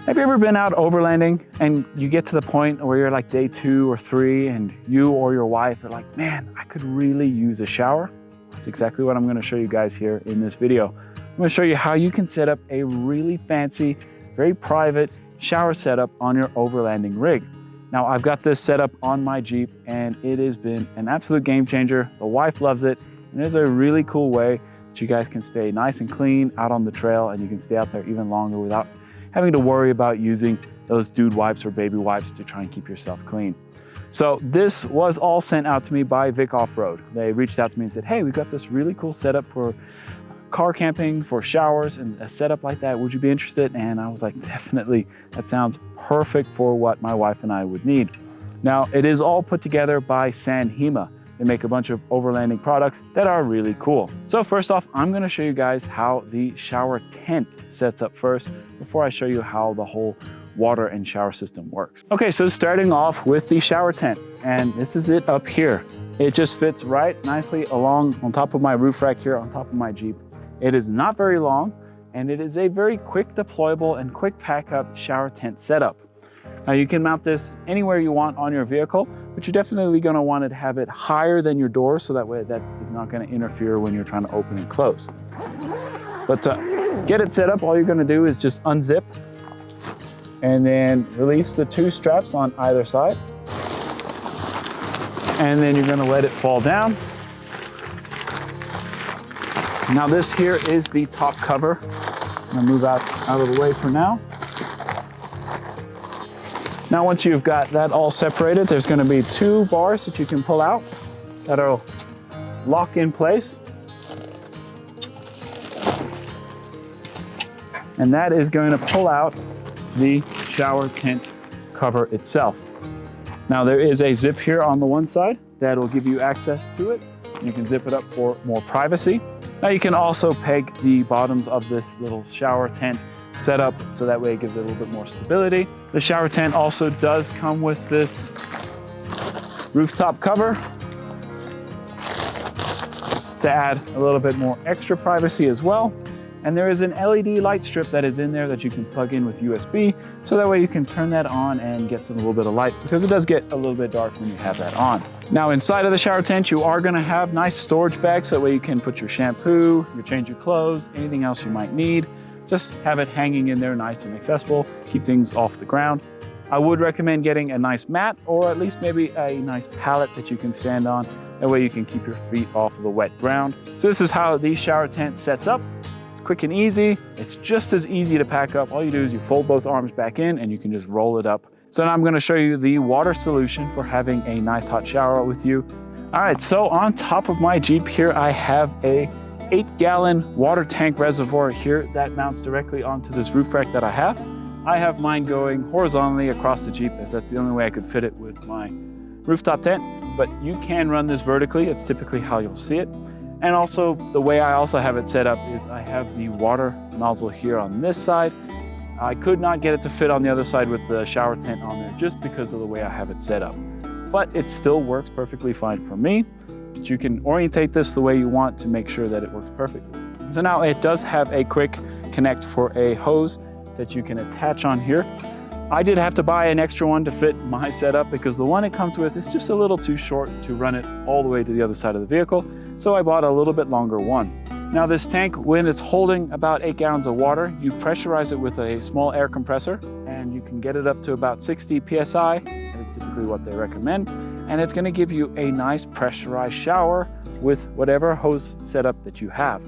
Have you ever been out overlanding and you get to the point where you're like day 2 or 3 and you or your wife are like, man, I could really use a shower? That's exactly what I'm gonna show you guys here in this video. I'm gonna show you how you can set up a really fancy, very private shower setup on your overlanding rig. Now, I've got this set up on my Jeep and it has been an absolute game changer. The wife loves it, and it's a really cool way that you guys can stay nice and clean out on the trail, and you can stay out there even longer without having to worry about using those dude wipes or baby wipes to try and keep yourself clean. So this was all sent out to me by Vicoffroad. They reached out to me and said, hey, we've got this really cool setup for car camping, for showers, and a setup like that. Would you be interested? And I was like, definitely. That sounds perfect for what my wife and I would need. Now, it is all put together by Hima. They make a bunch of overlanding products that are really cool. So first off, I'm gonna show you guys how the shower tent sets up first before I show you how the whole water and shower system works. Okay, so starting off with the shower tent, and this is it up here. It just fits right nicely along on top of my roof rack here on top of my Jeep. It is not very long, and it is a very quick deployable and quick pack up shower tent setup. Now you can mount this anywhere you want on your vehicle, but you're definitely gonna want to have it higher than your door so that way that is not gonna interfere when you're trying to open and close. But to get it set up, all you're gonna do is just unzip and then release the 2 straps on either side. And then you're gonna let it fall down. Now this here is the top cover. I'm gonna move out of the way for now. Now once you've got that all separated, there's gonna be 2 bars that you can pull out that'll lock in place. And that is going to pull out the shower tent cover itself. Now there is a zip here on the one side that'll give you access to it. You can zip it up for more privacy. Now you can also peg the bottoms of this little shower tent setup so that way it gives it a little bit more stability. The shower tent also does come with this rooftop cover to add a little bit more extra privacy as well. And there is an LED light strip that is in there that you can plug in with USB, so that way you can turn that on and get some little bit of light, because it does get a little bit dark when you have that on. Now inside of the shower tent, you are gonna have nice storage bags, so that way you can put your shampoo, your change of clothes, anything else you might need. Just have it hanging in there nice and accessible, keep things off the ground. I would recommend getting a nice mat, or at least maybe a nice pallet that you can stand on. That way you can keep your feet off of the wet ground. So this is how the shower tent sets up. It's quick and easy. It's just as easy to pack up. All you do is you fold both arms back in and you can just roll it up. So now I'm gonna show you the water solution for having a nice hot shower with you. All right, so on top of my Jeep here, I have a 8-gallon water tank reservoir here that mounts directly onto this roof rack that I have. I have mine going horizontally across the Jeep, as that's the only way I could fit it with my rooftop tent, but you can run this vertically. It's typically how you'll see it. And also the way I also have it set up is I have the water nozzle here on this side. I could not get it to fit on the other side with the shower tent on there just because of the way I have it set up. But it still works perfectly fine for me. But you can orientate this the way you want to make sure that it works perfectly. So now it does have a quick connect for a hose that you can attach on here. I did have to buy an extra one to fit my setup because the one it comes with is just a little too short to run it all the way to the other side of the vehicle. So I bought a little bit longer one. Now this tank, when it's holding about 8 gallons of water, you pressurize it with a small air compressor and you can get it up to about 60 PSI. That's typically what they recommend. And it's gonna give you a nice pressurized shower with whatever hose setup that you have.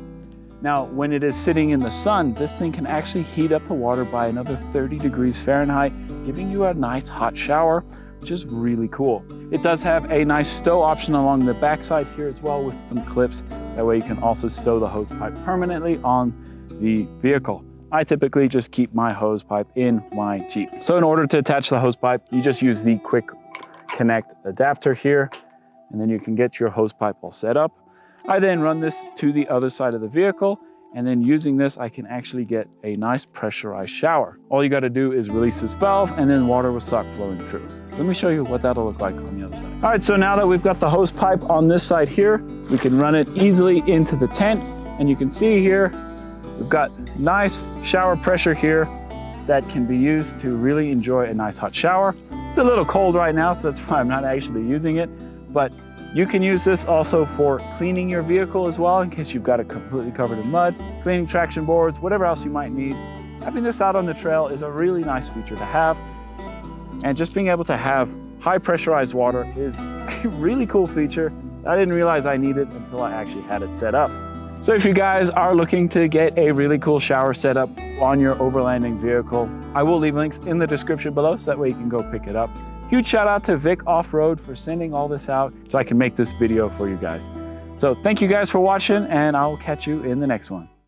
Now, when it is sitting in the sun, this thing can actually heat up the water by another 30 degrees Fahrenheit, giving you a nice hot shower, which is really cool. It does have a nice stow option along the backside here as well with some clips. That way you can also stow the hose pipe permanently on the vehicle. I typically just keep my hose pipe in my Jeep. So in order to attach the hose pipe, you just use the quick connect adapter here, and then you can get your hose pipe all set up. I then run this to the other side of the vehicle, and then using this, I can actually get a nice pressurized shower. All you gotta do is release this valve, and then water will start flowing through. Let me show you what that'll look like on the other side. All right, so now that we've got the hose pipe on this side here, we can run it easily into the tent, and you can see here, we've got nice shower pressure here. that can be used to really enjoy a nice hot shower. It's a little cold right now, so that's why I'm not actually using it, but you can use this also for cleaning your vehicle as well, in case you've got it completely covered in mud, cleaning traction boards, whatever else you might need. Having this out on the trail is a really nice feature to have. And just being able to have high pressurized water is a really cool feature. I didn't realize I needed until I actually had it set up. So if you guys are looking to get a really cool shower setup on your overlanding vehicle, I will leave links in the description below so that way you can go pick it up. Huge shout out to Vicoffroad for sending all this out so I can make this video for you guys. So thank you guys for watching, and I'll catch you in the next one.